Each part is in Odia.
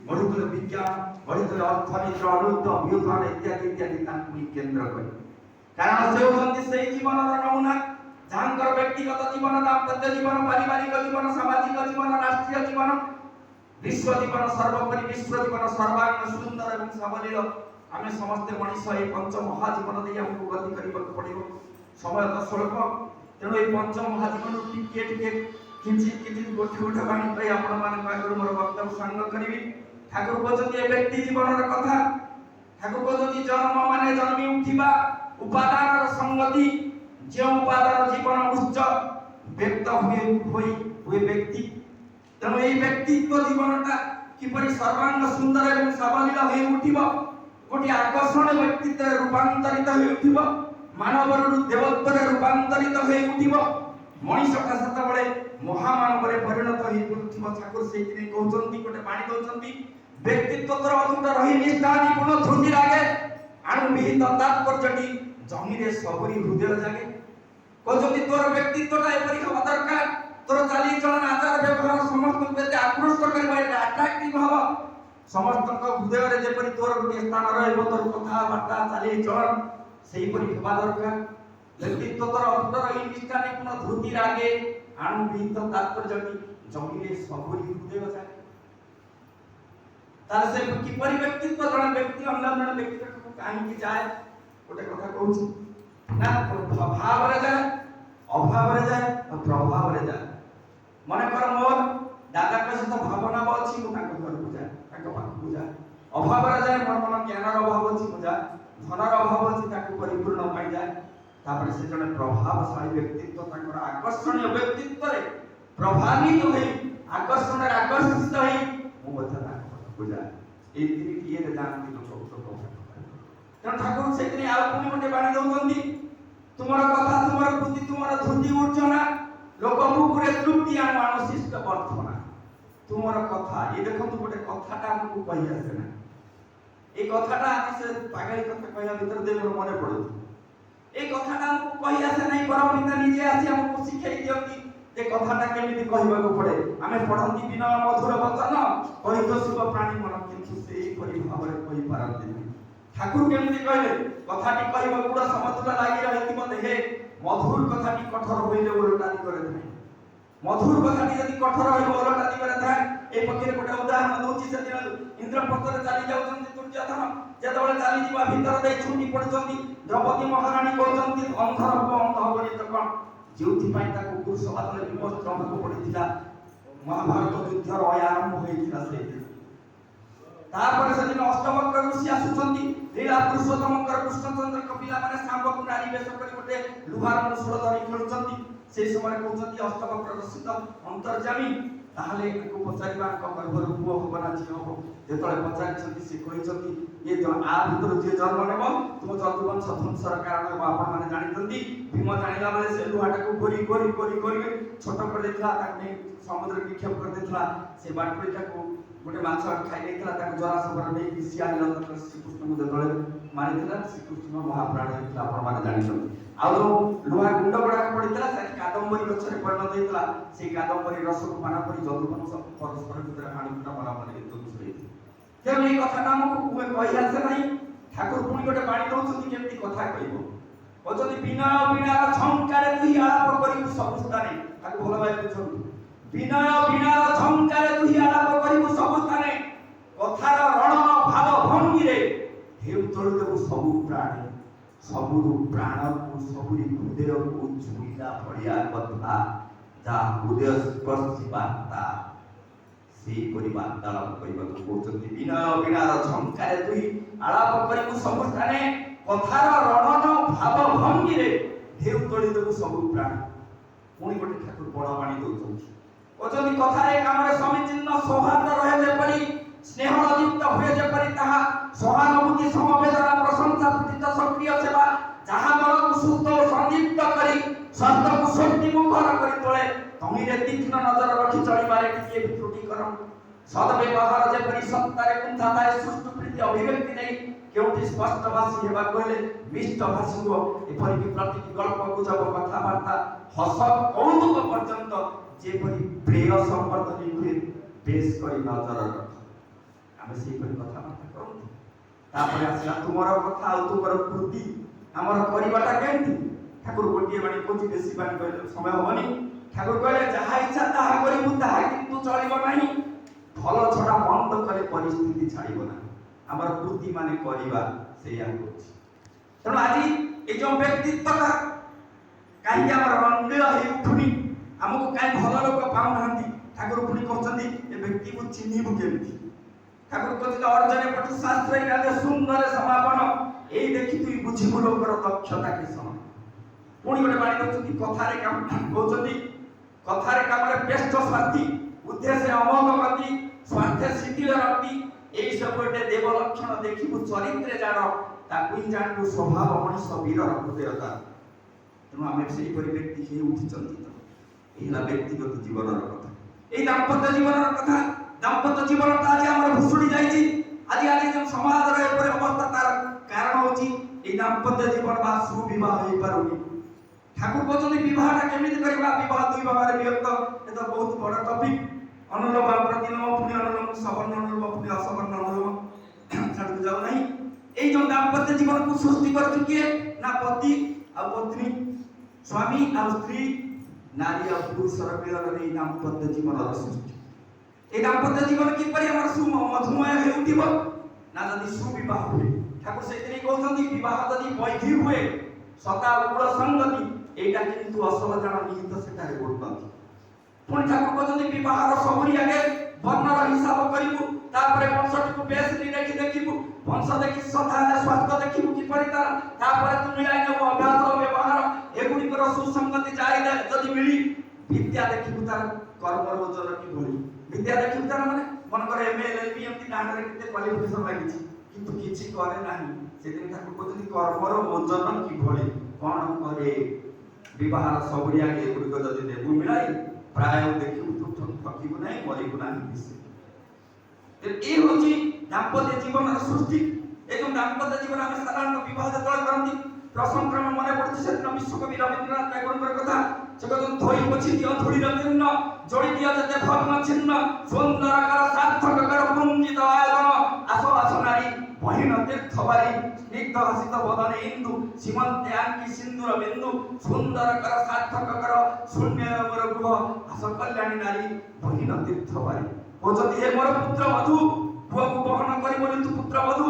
ଗଢିଥିଲେ ବିଜ୍ଞାନ, ଗଢିଥିଲେ ଅର୍ଥନୀତି, ଅନୁଦ୍ଧ ବ୍ୟୁହନ ଇତ୍ୟାଦି ଇତ୍ୟାଦି ତାଙ୍କୁ କେନ୍ଦ୍ର କରି, କାରଣ ସେ ହେଉଛନ୍ତି ସେଇ ଜୀବନର ନମୁନା ଯାହାଙ୍କର ବ୍ୟକ୍ତିଗତ ଜୀବନ, ଦାମ୍ପତ୍ୟ ଜୀବନ, ପାରିବାରିକ ଜୀବନ, ସାମାଜିକ ଜୀବନ, ରାଷ୍ଟ୍ରୀୟ ଜୀବନ, ବିଶ୍ୱ ଜୀବନ, ସର୍ବୋପରି ବିଶ୍ୱ ଜୀବନ ସର୍ବାଙ୍ଗ ସୁନ୍ଦର ଏବଂ ସାବଲୀଳ। ଆମେ ସମସ୍ତେ ମଣିଷ এই ପଞ୍ଚ ମହାଜୀବନ ଦେଇ ଆମକୁ ଗତି କରିବାକୁ ପଡ଼ିବ। ସମୟ ତ ସ୍ୱଳ୍ପ, ତେଣୁ এই ପଞ୍ଚ ମହାଜୀବନ ଟିକେ ଟିକେ କିଛି ଗୋଟି ବାଣୀ ପାଇ ଆପଣମାନଙ୍କ ଆଗରୁ ମୋର ବକ୍ତବ୍ୟ ସାଙ୍ଗ କରିବି। ଠାକୁର କହୁଛନ୍ତି ଏ ବ୍ୟକ୍ତି ଜୀବନର କଥା। ଠାକୁର କହୁଛନ୍ତି ଜନ୍ମ ମାନେ ଜନ୍ମି ଉଠିବା, ଉପାଦାନର ସଂଗତି, ଯେଉଁ ଉପାଦାନ ଜୀବନ ଉଚ୍ଚ ବ୍ୟକ୍ତ ହୁଏ ବ୍ୟକ୍ତି। ତେଣୁ এই ବ୍ୟକ୍ତିତ୍ବ ଜୀବନଟା କିପରି ସର୍ବାଙ୍ଗ ସୁନ୍ଦର ଏବଂ ସାବଲୀଳ ହୋଇ ଉଠିବ, ଗୋଟିଏ ଆକର୍ଷଣୀୟ ବ୍ୟକ୍ତିତ୍ୱରେ ରୂପାନ୍ତରିତ ହୋଇ ଉଠିବ, ମାନବରୁ ଦେବତ୍ୱରେ ରୂପାନ୍ତରିତ ହୋଇ ଉଠିବ, ମଣିଷଟା ସେତେବେଳେ ମହାମାନବରେ ପରିଣତ ହୋଇ ଉଠିବ। ଠାକୁର ସେଇଥିପାଇଁ କହୁଛନ୍ତି, ଗୋଟେ ବାଣୀ ଦଉଛନ୍ତି, ବ୍ୟକ୍ତିତ୍ୱ ତୋର ଅତୁଟ ରହି ନିଷ୍ଠା ନିପୁଣ ଧୃତି ଲାଗେ, ଆଣୁ ବିହିତ ତାତ୍ପର୍ଯ୍ୟଟି ଜମିରେ ସବୁରି ହୃଦୟ ଜାଗେ। କହୁଛନ୍ତି ତୋର ବ୍ୟକ୍ତିତ୍ୱଟା ଏପରି ହେବା ଦରକାର, ତୋର ଚାଲିଚଳନ ଆଚାର ବ୍ୟବହାର ସମସ୍ତଙ୍କୁ ଏତେ ଆକୃଷ୍ଟ କରିବ, ଏତେ ଆଟ୍ରାକ୍ଟିଭ ହବ, ସମସ୍ତଙ୍କ ହୃଦୟରେ ଯେପରି ତୋର ଗୋଟିଏ ସ୍ଥାନ ରହିବ, ତୋର କଥାବାର୍ତ୍ତା ଚାଲିଚଳନ ସେଇପରି ହେବା ଦରକାର। ବ୍ୟକ୍ତିତ୍ୱ ତୋର ଅତୁଟ ରହି ନିଷ୍ଠା ନିପୁଣ ଧୃତି ଲାଗେ, ଆଣୁ ବିହିତ ତାତ୍ପର୍ଯ୍ୟଟି ଜମିରେ ସବୁରି ହୃଦୟ ଜାଗେ। ତାର ସେ କିପରି ବ୍ୟକ୍ତିତ୍ୱ, ଜଣେ ବ୍ୟକ୍ତି ଅନ୍ୟ ଜଣେ ବ୍ୟକ୍ତିକୁ କାହିଁକି ଯାଏ, ଗୋଟେ କଥା କହୁଛି ନା, ଭାବରେ ଯାଏ, ଅଭାବରେ ଯାଏ, ପ୍ରଭାବରେ ଯାଏ। ମନେକର ମୋର ଦାଦାଙ୍କ ସହିତ ଭାବନାବ ଅଛି, ମୁଁ ତାଙ୍କ ଘରକୁ ଯାଏ, ତାଙ୍କ ପାଖକୁ ଯାଏ। ଅଭାବରେ ଯାଏ, ମୋର ମନ ଜ୍ଞାନର ଅଭାବ ଅଛି, ମୁଁ ଯାଏ। ଧନର ଅଭାବ ଅଛି, ତାକୁ ପରିପୂର୍ଣ୍ଣ ପାଇଁ ଯାଏ। ତାପରେ ସେ ଜଣେ ପ୍ରଭାବଶାଳୀ ବ୍ୟକ୍ତିତ୍ୱ, ତାଙ୍କର ଆକର୍ଷଣୀୟ ବ୍ୟକ୍ତିତ୍ୱରେ ପ୍ରଭାବିତ ହୋଇ, ଆକର୍ଷଣରେ ଆକର୍ଷିତ ହୋଇ ମୁଁ ମଧ୍ୟ ତାଙ୍କ ପାଖକୁ ଯାଏ। এই ତିନିଟିରେ ଯାଆନ୍ତି ଲୋକ। ତେଣୁ ଠାକୁର ସେଥିରେ ଆଉ ପୁଣି ଗୋଟେ ବାଣୀ ଦଉଛନ୍ତି, ତୁମର କଥା, ତୁମର ବୁଦ୍ଧି, ତୁମର ଧୃତି ଉର୍ଜନା, ଲୋକ ମୁଖରେ ତୃପ୍ତି ଆଣୁ ଆଣୁଶିଷ୍ଟ ବର୍ତ୍ତନା। ତୁମର କଥା, ଏ ଦେଖନ୍ତୁ ଗୋଟେ କଥାଟା ଆମକୁ କହି ଆସେ ନା, এই কথাটা আমি সে পাগালি কথা কইয়া ভিতর দিয়ে মোর মনে পড়ুଛି। এই কথাটা ଆମକୁ କହି ଆସେ ନାହିଁ, ପରମ ପିତା ନିଜେ ଆସି ଆମକୁ ଶିଖେଇ ଦିଅନ୍ତି ଯେ କଥାଟା କେମିତି କହିବାକୁ ପଡେ। ଆମେ ପଢନ୍ତି ବିନୟ ମଧୁର ବଚନ, କହିତ ଶିବ ପ୍ରାଣୀ ମନ, କିନ୍ତୁ ସେଇପରି ଭାବରେ କହିପାରନ୍ତି ନାହିଁ। ଠାକୁର କେମିତି କହିଲେ, କଥାଟି କହିବ ଗୁଡ଼ ସମତୁଲ ଲାଗି ରହିଥିବ ଦେହେ, ମଧୁର କଥାଟି କଠୋର ହୋଇଲେ ଓଲଟାଦି କରେ ନାହିଁ। ମଧୁର କଥାଟି ଯଦି କଠୋର ହୋଇବ ଓଲଟାଦି କରେ ଥାଏ। এই ପକ୍ଷରେ ଗୋଟେ ଉଦାହରଣ ଦଉଛି, ସେଦିନ ଇନ୍ଦ୍ରପଥରେ ଚାଲି ଯାଉଛନ୍ତି ଦୁର୍ଯ୍ୟୋଧନ, ଯେତେବେଳେ ଚାଲିଯିବା ଭିତର ଦେଇ ଛୁଟି ପଡୁଛନ୍ତି, ଦ୍ରୌପଦୀ ମହାରାଣୀ କହୁଛନ୍ତି ଅନ୍ଧର ହବ, ଅନ୍ଧ ହବନି ତ କଣ, ଯେଉଁଥିପାଇଁ ତାକୁ ପୁରୁଷବାଦରେ ବିବସ୍ତ୍ର ହେବାକୁ ପଡିଥିଲା। ମହାଭାରତ ଯୁଦ୍ଧର ଆରମ୍ଭ ହୋଇଥିଲା ସେଇଦିନ। ତାପରେ ସେଦିନ ଅଷ୍ଟବକ୍ର ଋଷି ଆସୁଛନ୍ତି, ଲୀଳା ପୁରୁଷୋତ୍ତମଙ୍କର କୃଷ୍ଣଚନ୍ଦ୍ରଙ୍କ ପିଲାମାନେ ଶାମ୍ବକୁ ନାରୀ ବେଶ କରି ଗୋଟେ ଲୁହାର ମୂଷଳ ଧରି ଖେଳୁଛନ୍ତି। সেই ସମୟରେ କହୁଛନ୍ତି ଅଷ୍ଟବକ୍ର ଋଷି ତ ଅନ୍ତର୍ଯାମୀ, ତାହେଲେ ତାଙ୍କୁ ପଚାରିବା ଗର୍ଭରୁ ପୁଅ ହବ ନା ଝିଅ ହବ। ଯେତେବେଳେ ପଚାରିଛନ୍ତି ସେ କହିଛନ୍ତି ଏ ଆ ଭିତରୁ ଯିଏ ଜନ୍ମ ନେବ ତୁମ ଯଦୁବଂଶ ଧ୍ୱଂସର କାରଣ ହେବ। ଆପଣମାନେ ଜାଣିଛନ୍ତି ଭୀମ ଜାଣିଲା ବେଳେ ସେ ଲୁହାଟାକୁ ଗୋରି ଗୋରି ଗୋରି ଗୋରି ଛୋଟ କରିଦେଇଥିଲା, ତାକୁ ନେଇ ସମୁଦ୍ରରେ ନିକ୍ଷେପ କରିଦେଇଥିଲା। ସେ ବାଟୁଳିଟାକୁ ଗୋଟେ ମାଛ ଖାଇ ଦେଇଥିଲା, ତାକୁ ଜରାସବର ନେଇକି ଶିଆଳି ନନ୍ଦନ ଶ୍ରୀକୃଷ୍ଣଙ୍କୁ ଯେତେବେଳେ ମାରିଥିଲା, ଶ୍ରୀକୃଷ୍ଣ ମହାପ୍ରାଣ ହେଇଥିଲା, ଆପଣମାନେ ଜାଣିଛନ୍ତି। ଆଉ ଯୋଉ ଲୁହା ଗୁଣ୍ଡ ଗୁଡାକ ପଡିଥିଲା ସେ କାଦମ୍ବରୀ ଗଛରେ ପରିଣତ ହେଇଥିଲା, ସେଇ କାଦମ୍ବରୀ ରସକୁ ପାନ କରି ଯଦୁବଂଶ ପରସ୍ପର ଭିତରେ ହାଣିଫୁଟା ମରାମରି ହେଇଥିଲା। ତେଣୁ এই কথাটা ଆମକୁ କହି ଆସେ ନାହିଁ। ଠାକୁର ପୁଣି ଗୋଟେ ବାଣୀ ଦଉଛନ୍ତି କେମିତି କଥା କହିବ। କହୁଛନ୍ତି ବିନୟ ବିଣାର ଝଙ୍କାରେ ତୁହି ଆଳାପ କରିବୁ ସବୁ ସ୍ଥାନେ। ତାକୁ ଭଲ ଭାବେ ବୁଝନ୍ତୁ। ବିନୟ ବିଣାର ଝଙ୍କାରେ ତୁହି ଆଳାପ କରିବୁ ସବୁ ସ୍ଥାନେ, କଥାର ରଣନ ଭାବ ଭଙ୍ଗୀରେ ଢେଉ ତୋଳି ଦେବୁ ସବୁ ପ୍ରାଣୀ। ସବୁରୁ ପ୍ରାଣକୁ ସବୁରି ହୃଦୟକୁ ଛୁଇଁଲା ଭଳିଆ କଥା, ଯାହା ହୃଦୟ ସ୍ପର୍ଶୀ ବାର୍ତ୍ତା, ସେହିପରି ବାର୍ତ୍ତାଳାପ କରିବାକୁ କହୁଛନ୍ତି। ବିନୟ ବିଣାର ଝଙ୍କାରେ ତୁହି ଆଳାପ କରିବୁ ସବୁ ସ୍ଥାନେ, କଥାର ରଣନ ଭାବ ଭଙ୍ଗୀରେ ଢେଉ ତୋଳି ଦେବୁ ସବୁ ପ୍ରାଣୀ। ପୁଣି ଗୋଟେ ଠାକୁର ବଡ଼ ବାଣୀ ଦଉଛନ୍ତି, କହୁଛନ୍ତି କଥାରେ କାମରେ ସମିଚିନ୍ନ ସୌହାର୍ଦ୍ଦ ରହେ ଯେପରି, ସ୍ନେହ ଅଦୀପ୍ତ ହୁଏ ଯେପରି ତାହା, ସହାନୁଭୂତି ସମବେଦନା ପ୍ରଶଂସା ପୂଜିତ ସକ୍ରିୟ ସେବା, ଯାହା ମନକୁ ସୁସ୍ଥ ଓ ସନ୍ଦୀପ୍ତ କରି ସ୍ୱାସ୍ଥ୍ୟକୁ ଶକ୍ତି ମୁଖର କରି ତୋଳେ। ତହିଁରେ ତୀକ୍ଷ୍ଣ ନଜର ରଖି ଚଳିବାରେ ଟିକିଏ ବି ତ୍ରୁଟି କର। ସଦ୍ବ୍ୟବହାର ଯେପରି ସତ୍ତାରେ କୁଣ୍ଠା ଥାଏ, ସୁଷ୍ଠୁ ପ୍ରୀତି ଅଭିବ୍ୟକ୍ତି ନେଇ କେଉଁଠି ସ୍ପଷ୍ଟ ଭାଷୀ ହେବାକୁ ହେଲେ ମିଷ୍ଟ ଭାଷୀ ହୁଅ। ଏପରିକି ପ୍ରତିଟି ଗଳ୍ପ ଗୁଜବ କଥାବାର୍ତ୍ତା ହସ କୌତୁକ ପର୍ଯ୍ୟନ୍ତ ଯେପରି ପ୍ରେୟ ସମ୍ବର୍ଦ୍ଧନୀ ହୁଏ ବେଶ କରି ନଜର ରଖ। आमे सेहीपरि कथाबार्ता करंतु तापर आसला तुमर कथा आ तुमर कृति हमर परिवारटा केंति ठाकुर गोटिए बाणी कोची बेसी बाणी कहले समय होबनी ठाकुर कहले जहा इच्छा ताहा करिबु ताहा किंतु चलिबो नाही फल छडा बंद करे परिस्थिति छाड़िबो ना हमर कृति माने करिबा सेया होछि तेणु आज ए जो व्यक्तित्वटा कहीं हमर अंग हे उठुनी हमको कहीं भल लोक पाउ नांती ठाकुर पुनी कहउछंती ए व्यक्ति को चिन्हिबु केमिति ठाकुर कहते अर्जने पटु शास्त्र एकादे सुंदर समापन एई देखि तुई बुझिबु लोकर दक्षता के सम पुनी गोटे बाणी कहउछंती कथारे काम कहउछंती कथारे कामरे बेस्ट स्वार्थी उद्देश्य अमोघ गति स्वार्थ शिथिल रति एई सब गोटे देव लक्षण देखिबु चरित्रे जान ताकु जानबु स्वभाव मनुष्य वीर हृदयता तेणु आमे सेही परि व्यक्ति हे उठिचंती तो एला व्यक्तिगत जीवनर कथा एई दाम्पत्य जीवनर कथा दाम्पत्य जीवनटा आज हमर भुसुडी जाईची आज जो समाज रे एपरे अवस्था तार कारण होची एई दाम्पत्य जीवन बा सुविवाह होई पारुनी ठाकुर कहते विवाहटा केमिति करबा विवाह दुई भागरे विभक्त ए तो बहुत बड़ टॉपिक अनुलोम प्रतिलोम पुनी अनुलोम सवर्ण अनुलोम पुनी असवर्ण अनुलोम छाड़ जाऊ नहीं এই যে দাম্পত্য জীবনକୁ সৃষ্টি করছে কিଏ না পতি ଆଉ পত্নী স্বামী ଆଉ স্ত্ରୀ নারী ଆଉ পুরুষର ମିଳନରେ এই ଦାମ୍ପତ୍ୟ জীবନର ସୃଷ୍ଟି এই ଦାମ୍ପତ୍ୟ জীবନ কিপରି ଆମର মধুময় ହେଉଥିବ ନା ଯଦି ସୁବିବାହ ହୁଏ ଠାକୁର ସେଇଥିରେ କହୁଛନ୍ତି ବିବାହ ଯଦି ବୈଧି ହୁଏ ସତା ଗୁଣ ସଂଗତି এইটা কিন্তু ଅସଲ ଜାଣ ନିହିତ ସେଠାରେ ଗୋଟନ୍ତି ପୁଣି ଠାକୁର କହୁଛନ୍ତି ବିବାହର ସବୁରି ଆଗେ ବର୍ଣ୍ଣର ହିସାବ କରିବୁ तापरे वंशटिकु बेसली देखिबु वंश देखि सदाले स्वास्थ्य देखिबु किपरि तापरे तु मिलाई नबो अभ्यास व्यवहार एगुडी कर सुसंगति चाहिदा जदि मिली विद्या देखिबु तार कर्म रोजर कि भली विद्या देखिबु तार माने मन करे एमए एलबी एमती नांडरे किते क्वालिफिकेशन लागिछि किंतु किछि करे नाही सेदिन ठाकुर कहते कर्मर ओजन कि भली कोन करे विवाहर सबुरी आगे एगुडी जदि देबु मिलाई प्राय देखिबु तु ठकिबु नाही मरिबु नाही ए होची दाम्पत्य जीवनर सृष्टि ए जो दाम्पत्य जीवन आमे साधारण विवाह जतळ करंती प्रसंग क्रम मने पड़छि सेदिन विश्वकवि रवींद्रनाथ टैगोरଙ୍କର କଥା से कहते धोई पोछि दियो धूलिर चिन्ह जोड़ी दियो जते भग्न छिन्न सुंदर कर सार्थक कर पुंजित आयोजन आसो आसो नारी बहिन तीर्थवारी स्निग्ध हसित बदने इंदु सीमंते आंकी सिंदूर बिंदु सुंदर कर सार्थक कर शून्य मोर गृह आसो कल्याणी नारी बहिन तीर्थवारी कहते हे मोर पुत्र वधु पुआ को बहन करी बोली तू पुत्र वधु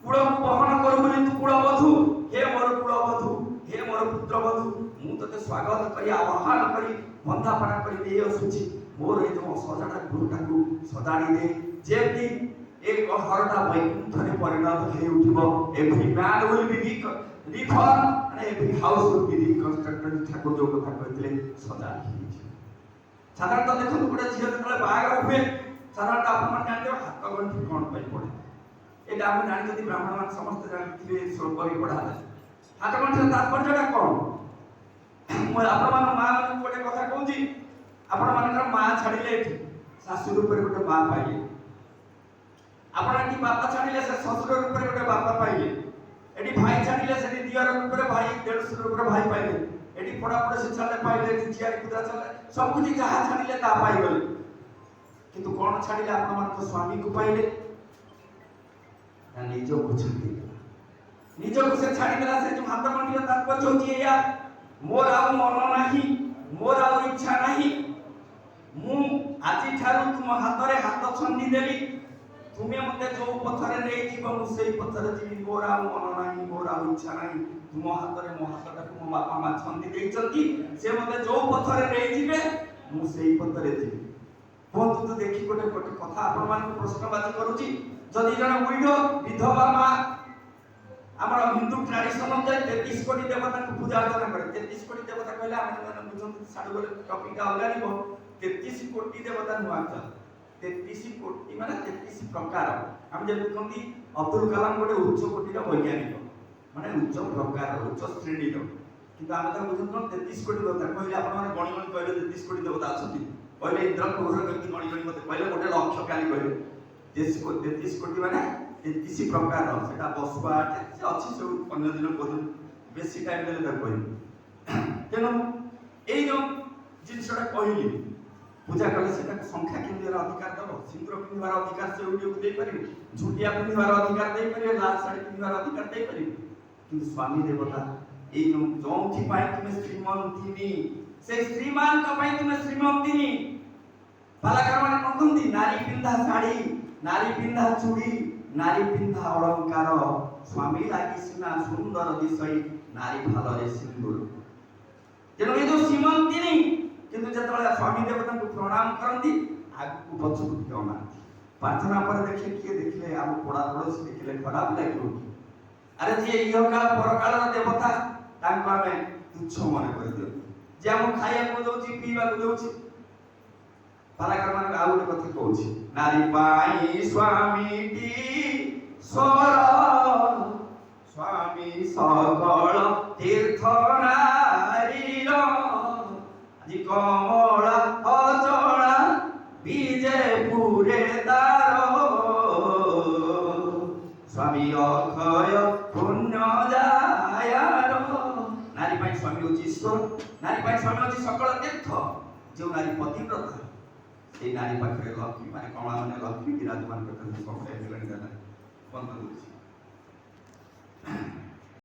कुळ को बहन करू बोली तू कुळ वधु हे मोर कुळ वधु हे मोर पुत्र वधु मु तते स्वागत करी आह्वान करी बंधापना करी दे असुची मोर ए जो सजाडा गुरुटा को सदाड़ी दे जेती एक हरटा वैकुंठरे परिणत हे उठिबो every man will be reform and every house will be reconstructed ठाकुर जो कथा कहथिले सदाड़ी साधारणतः देखो गोटे झील जो बाहर हुए साधारणतः आप जानते हो हाथ गंठी कौन पाई पड़े ये आप जानी जदि ब्राह्मण मान समस्त जानते श्लोक भी पढ़ा हाथ गंठी तात्पर्य कौन मैं आपण मान मां गोटे कथा कहूची आपण मान मां छाड़िले शाशु रूप गोटे मां पाइले आपण की बापा छाड़िले से ससुर रूप गोटे बापा पाइले एडी भाई छाड़िले से दियर रूप भाई देढ़ रूप भाई पाइले एडी पड़ा पड़े से चले पाइले एडी जियारी कुदा चले सब कुछ जहां छाड़िले ता पाइ गले किंतु कोन छाड़िले आपण मान को स्वामी को पाइले ना निजो को छाड़ी निजो को से छाड़ी देला से जो हाथ गंठी तात्पर्य होची या मोर आ मन नाही मोर आ इच्छा नाही मु आजि ठारू तुम हाथ रे हाथ छंदी देली तुमे मते जो पथरे नै जीव मु सेई पथरे जीवी मोर आ मन नाही मोर आ इच्छा नाही तुम हाथ रे मो हाथ को मो बापा मा छंदी देइचंती से मते जो पथरे नै जीवे मु सेई पथरे जीवी बंधु तो देखि गोटे गोटे कथा आपण मान प्रश्नबाजी करूची जदि जण विडो विधवा मा ଆମର ହିନ୍ଦୁ ଟ୍ରାଡିସନ ଅନୁଯାୟୀ 33 କୋଟି ଦେବତାଙ୍କୁ ପୂଜା अर्चना करे 33 କୋଟି ଦେବତା କହିଲେ ଆମେ ମାନେ ବୁଝନ୍ତି ସାଡୁ ଗଲେ ଟପିକ ଟା ଅଲଗା নিব 33 କୋଟି ଦେବତା नुआ 33 କୋଟି ମାନେ 33 ପ୍ରକାର ଆମେ ଯେ ବୁଝନ୍ତି ଅब्दुल कलाम ଗୋଟେ ଉଚ୍ଚ କୋଟିର ବୈଜ୍ଞାନିକ ମାନେ ଉଚ୍ଚ ପ୍ରକାର ଉଚ୍ଚ ଶ୍ରେଣୀର କିନ୍ତୁ ଆମେ ତ ବୁଝନ୍ତି 33 କୋଟି ଦେବତା କହିଲେ ଆପଣ ମାନେ ଗଣି ଗଣି କହିଲେ 33 କୋଟି ଦେବତା ଅଛନ୍ତି କହିଲେ ଇନ୍ଦ୍ର କୁହର କେମିତି ଗଣି ଗଣି ମତେ କହିଲେ ଗୋଟେ ଲକ୍ଷ କାଲି कहले 33 कोटी माने 33 प्रकार सेटा बसुआ से अछि सब अन्य दिन को बेसी टाइम देले त कहि तेनो एई जो जिनसटा कहली पूजा कले से संख्या किंवार अधिकार दब सिंदूर पिंधार अधिकार से उडी को दे पारे झुटिया पिंधार अधिकार दे पारे लाल साड़ी पिंधार अधिकार दे पारे किंतु स्वामी देवता ए जोंथि पाई तुमे श्रीमंतिनी से श्रीमान का पाई तुमे श्रीमंतिनी पालाकार माने कोंदी नारी पिंधा साड़ी नारी पिंधा चूड़ी नारी पिंधा अलंकार स्वामी लागि सिना सुंदर दिसई नारी भालरे सिंदूर तेणु ये जो श्रीमंतिनी किंतु जतबेला स्वामी देवता को प्रणाम करती आगु पछकु दिखौना प्रार्थना पर देखे किए देखले आम पड़ा पड़ोसी देखले खराब लागियो अरे जे इह काल पर काल देवता तांको आमे तुच्छ मन कर दियो जे हम खाया को दोची पीवा को दोची पालाकार मान आउ एक कथा कहूची नारी पाई स्वामी टी सोर स्वामी सकल तीर्थ नारीर আজি কমলা অচলা বিজে পুরে দার স্বামী অক্ষয় পুণ্য যায়ার নারী পাই স্বামী হচ্ছে ঈশ্বর নারী পাই স্বামী হচ্ছে সকল তীর্থ যে নারী পতিব্রতা এই নারী পাখে লক্ষ্মী মানে কমলা মানে লক্ষ্মী বিরাজমান করতে সকলে মিলন বন্ধ করছি